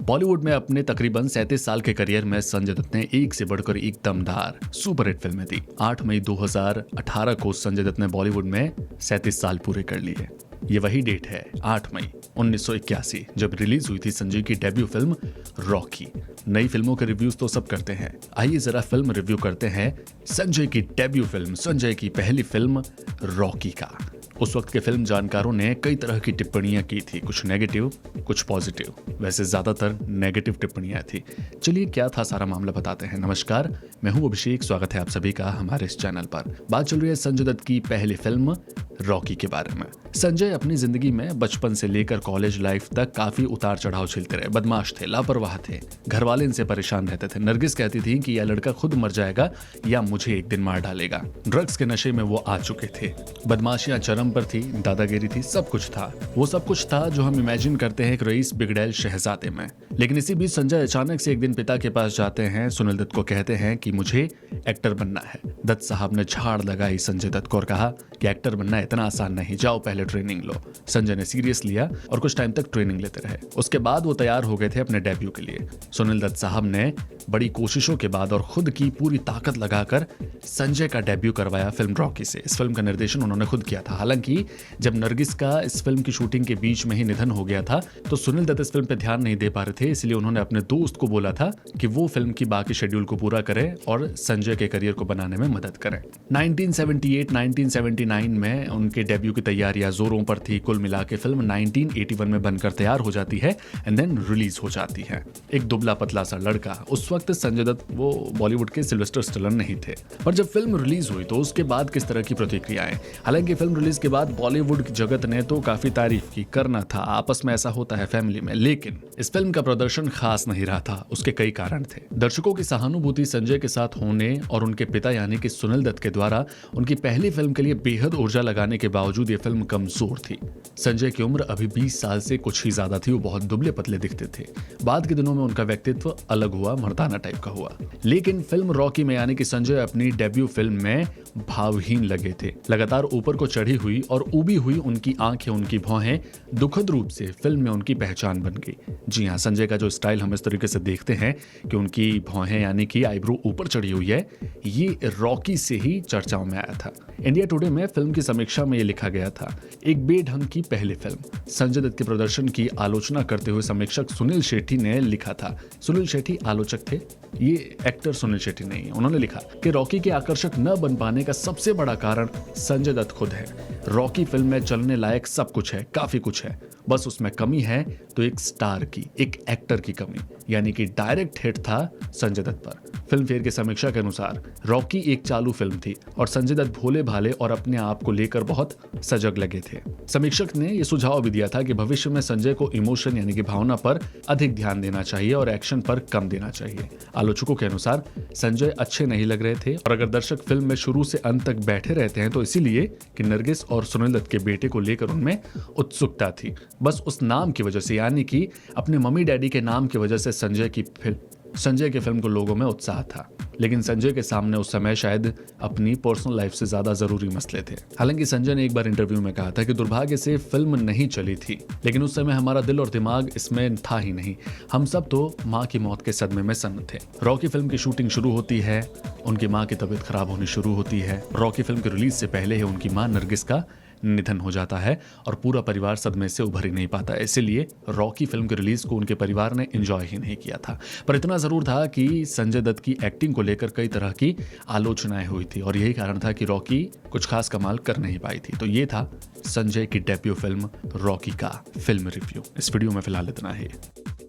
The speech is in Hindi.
बॉलीवुड में अपने तकरीबन 37 साल के करियर में संजय दत्त ने एक से बढ़कर एक दमदार सुपर हिट फिल्में दी। 8 मई 2018 को संजय दत्त ने बॉलीवुड में 37 साल पूरे कर लिए। ये वही डेट है 8 मई 1981 जब रिलीज हुई थी संजय की डेब्यू फिल्म रॉकी। नई फिल्मों के रिव्यूज तो सब करते हैं, आइए जरा फिल्म रिव्यू करते हैं संजय की डेब्यू फिल्म, संजय की पहली फिल्म रॉकी का। उस वक्त के फिल्म जानकारों ने कई तरह की टिप्पणियां की थी, कुछ नेगेटिव कुछ पॉजिटिव, वैसे ज्यादातर नेगेटिव टिप्पणियां थी। चलिए क्या था सारा मामला बताते हैं। नमस्कार, मैं हूं अभिषेक, स्वागत है आप सभी का हमारे इस चैनल पर। बात चल रही है संजय दत्त की पहली फिल्म रॉकी के बारे में। संजय अपनी जिंदगी में बचपन से लेकर कॉलेज लाइफ तक काफी उतार चढ़ाव झेलते रहे। बदमाश थे, लापरवाह थे, घर वाले इनसे परेशान रहते थे। नरगिस कहती थी कि यह लड़का खुद मर जाएगा या मुझे एक दिन मार डालेगा। ड्रग्स के नशे में वो आ चुके थे, बदमाशियां चरम पर थी, दादागिरी थी, सब कुछ था। वो सब कुछ था जो हम इमेजिन करते हैं एक रईस बिगड़ैल शहजादे में। लेकिन इसी बीच संजय अचानक से एक दिन पिता के पास जाते हैं, सुनील दत्त को कहते हैं कि मुझे एक्टर बनना है। दत्त साहब ने झाड़ लगाई संजय दत्त को और कहा कि एक्टर बनना इतना आसान नहीं, जाओ पहले ट्रेनिंग लो। संजय ने सीरियस लिया और कुछ टाइम तक ट्रेनिंग लेते रहे। उसके बाद वो तैयार हो गए थे अपने डेब्यू के लिए। सुनील दत्त साहब ने बड़ी कोशिशों के बाद और खुद की पूरी ताकत लगाकर संजय का डेब्यू करवाया फिल्म रॉकी से। इस फिल्म का निर्देशन उन्होंने खुद किया था। हालांकि जब नरगिस का इस फिल्म की शूटिंग के बीच में ही निधन हो गया था तो सुनील दत्त इस फिल्म पे ध्यान नहीं दे पा रहे थे, इसलिए उन्होंने अपने दोस्त को बोला था कि वो फिल्म की बाकी शेड्यूल को पूरा करे और संजय के करियर को बनाने में मदद करें। 1978-1979 में उनके डेब्यू की तैयारियां जोरों पर थी। कुल मिला के फिल्म 1981 में बनकर तैयार हो जाती है एंड देन रिलीज हो जाती है। एक दुबला पतला सा लड़का, उस वक्त संजय दत्त वो बॉलीवुड के सिल्वेस्टर स्टेलोन नहीं थे। पर जब फिल्म रिलीज हुई तो उसके बाद किस तरह की प्रतिक्रियाएं। हालांकि फिल्म रिलीज के बाद बॉलीवुड की जगत ने तो काफी तारीफ की, करना था, आपस में ऐसा होता है फैमिली में। लेकिन इस फिल्म का प्रदर्शन खास नहीं रहा था। उसके कई कारण थे। दर्शकों की सहानुभूति संजय के साथ होने और उनके पिता यानी कि सुनील दत्त के द्वारा उनकी पहली फिल्म के लिए बेहद ऊर्जा लगाने के बावजूद ये फिल्म कमजोर थी। संजय की उम्र अभी 20 साल से कुछ ही ज्यादा थी। वो बहुत दुबले पतले दिखते थे। बाद के दिनों में उनका व्यक्तित्व अलग हुआ, मर्दाना टाइप का हुआ। लेकिन फिल्म रॉकी में यानी कि संजय अपनी डेब्यू फिल्म में भावहीन लगे थे। लगातार ऊपर को चढ़ी हुई और उबी हुई उनकी आंखें, उनकी भौहें दुखद रूप से फिल्म में उनकी पहचान बन गई। जी हाँ, संजय का जो स्टाइल हम इस तरीके से देखते हैं कि उनकी भौहें यानी कि आईब्रो ऊपर चढ़ी हुई है, ये रॉकी से ही चर्चाओं में आया था। इंडिया टुडे में फिल्म की समीक्षा में ये लिखा गया था, एक बेढंग की पहली फिल्म। संजय दत्त के प्रदर्शन की आलोचना करते हुए समीक्षक सुनील शेट्टी ने लिखा था, सुनील शेट्टी आलोचक थे, ये एक्टर सुनील शेट्टी नहीं। उन्होंने लिखा कि रॉकी के आकर्षक न बन पाने का सबसे बड़ा कारण संजय दत्त खुद है। रॉकी फिल्म में चलने लायक सब कुछ है, काफी कुछ है, बस उसमें कमी है तो एक स्टार की, एक एक्टर की कमी, यानी कि डायरेक्ट हिट था संजय दत्त पर। फिल्म फेयर की समीक्षा के अनुसार रॉकी एक चालू फिल्म थी और संजय दत्त भोले भाले और अपने आप को लेकर बहुत सजग लगे थे। समीक्षक ने यह सुझाव भी दिया था कि भविष्य में संजय को इमोशन यानी कि भावना पर अधिक ध्यान देना चाहिए और एक्शन पर कम देना चाहिए। आलोचकों के अनुसार संजय अच्छे नहीं लग रहे थे और अगर दर्शक फिल्म में शुरू से अंत तक बैठे रहते हैं तो इसीलिए कि नरगिस और सुनील दत्त के बेटे को लेकर उनमें उत्सुकता थी। बस उस नाम की वजह से, यानी कि अपने मम्मी डैडी के नाम की वजह से संजय की फिल्म को लोगों में उत्साह था। लेकिन संजय के सामने उस समय शायद अपनी पर्सनल लाइफ से ज्यादा जरूरी मसले थे। हालांकि संजय ने एक बार इंटरव्यू में कहा था कि दुर्भाग्य से फिल्म नहीं चली थी, लेकिन उस समय हमारा दिल और दिमाग इसमें था ही नहीं। हम सब तो माँ की मौत के सदमे में सन्न थे। रॉकी फिल्म की शूटिंग शुरू होती है, उनकी माँ की तबीयत खराब होनी शुरू होती है। रॉकी फिल्म की रिलीज से पहले ही उनकी माँ नरगिस का निधन हो जाता है और पूरा परिवार सदमे से उभर ही नहीं पाता। इसीलिए रॉकी फिल्म की रिलीज को उनके परिवार ने एंजॉय ही नहीं किया था। पर इतना जरूर था कि संजय दत्त की एक्टिंग को लेकर कई तरह की आलोचनाएं हुई थी और यही कारण था कि रॉकी कुछ खास कमाल कर नहीं पाई थी। तो ये था संजय की डेब्यू फिल्म रॉकी का फिल्म रिव्यू। इस वीडियो में फिलहाल इतना ही।